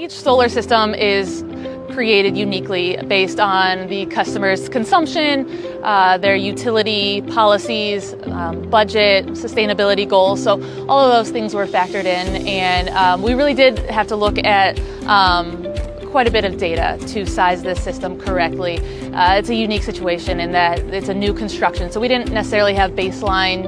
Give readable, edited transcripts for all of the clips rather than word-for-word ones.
Each solar system is created uniquely based on the customer's consumption, their utility policies, budget, sustainability goals. So all of those things were factored in, and we really did have to look at quite a bit of data to size this system correctly. It's a unique situation in that it's a new construction, so we didn't necessarily have baseline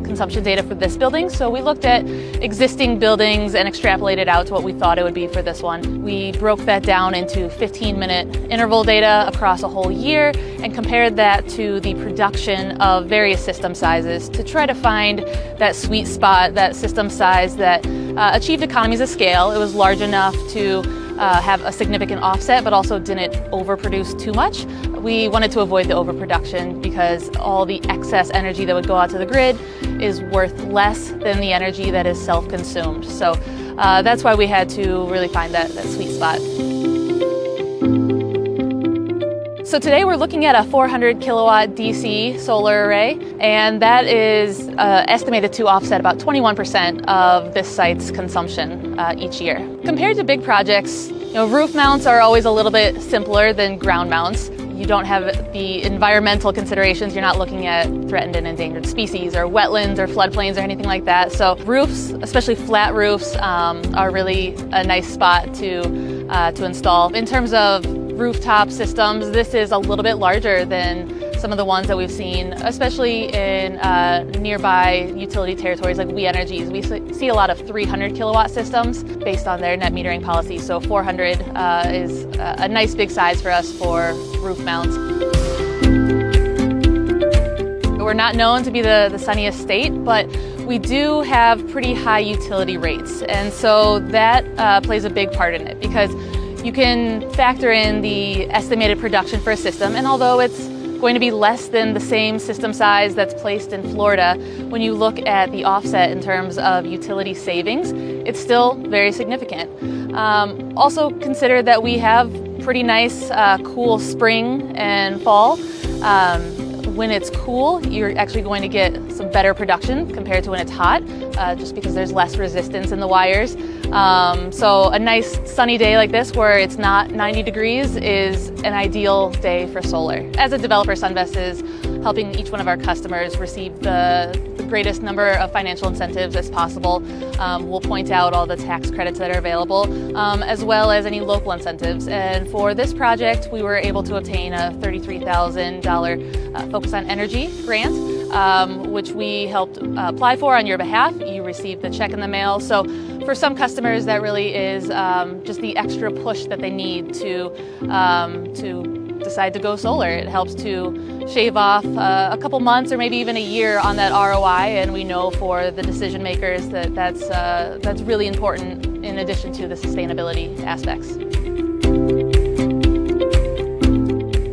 consumption data for this building, so we looked at existing buildings and extrapolated out to what we thought it would be for this one. We broke that down into 15-minute interval data across a whole year and compared that to the production of various system sizes to try to find that sweet spot, that system size that achieved economies of scale. It was large enough to have a significant offset, but also didn't overproduce too much. We wanted to avoid the overproduction because all the excess energy that would go out to the grid is worth less than the energy that is self-consumed. So that's why we had to really find that sweet spot. So today we're looking at a 400 kilowatt DC solar array, and that is estimated to offset about 21% of this site's consumption each year. Compared to big projects, roof mounts are always a little bit simpler than ground mounts. You don't have the environmental considerations. You're not looking at threatened and endangered species or wetlands or floodplains or anything like that. So roofs, especially flat roofs, are really a nice spot to install. In terms of rooftop systems, this is a little bit larger than some of the ones that we've seen, especially in nearby utility territories like We Energies. We see a lot of 300 kilowatt systems based on their net metering policy, so 400 is a nice big size for us for roof mounts. We're not known to be the sunniest state, but we do have pretty high utility rates, and so that plays a big part in it because you can factor in the estimated production for a system, and although it's going to be less than the same system size that's placed in Florida, when you look at the offset in terms of utility savings, it's still very significant. Also consider that we have pretty nice cool spring and fall. When it's cool, you're actually going to get some better production compared to when it's hot, just because there's less resistance in the wires. So a nice sunny day like this where it's not 90 degrees is an ideal day for solar. As a developer, Sunvest is helping each one of our customers receive the greatest number of financial incentives as possible. We'll point out all the tax credits that are available, as well as any local incentives. And for this project, we were able to obtain a $33,000 Focus on Energy grant, which we helped apply for on your behalf. You received the check in the mail. So for some customers, that really is just the extra push that they need to decide to go solar. It helps to shave off a couple months or maybe even a year on that ROI, and we know for the decision makers that that's really important in addition to the sustainability aspects.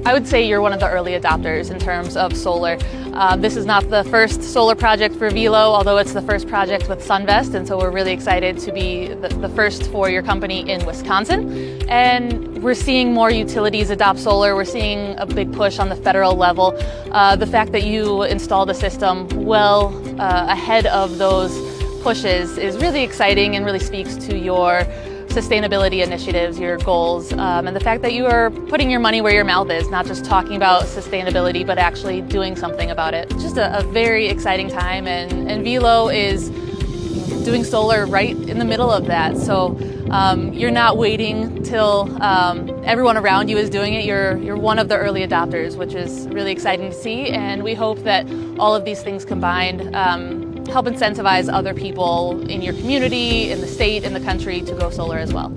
I would say you're one of the early adopters in terms of solar. This is not the first solar project for WILO, although it's the first project with Sunvest, and so we're really excited to be the first for your company in Wisconsin. And we're seeing more utilities adopt solar. We're seeing a big push on the federal level. The fact that you installed a system well ahead of those pushes is really exciting and really speaks to your sustainability initiatives, your goals, and the fact that you are putting your money where your mouth is, not just talking about sustainability, but actually doing something about it. It's just a very exciting time, and WILO is doing solar right in the middle of that. So you're not waiting till everyone around you is doing it. You're one of the early adopters, which is really exciting to see, and we hope that all of these things combined help incentivize other people in your community, in the state, in the country to go solar as well.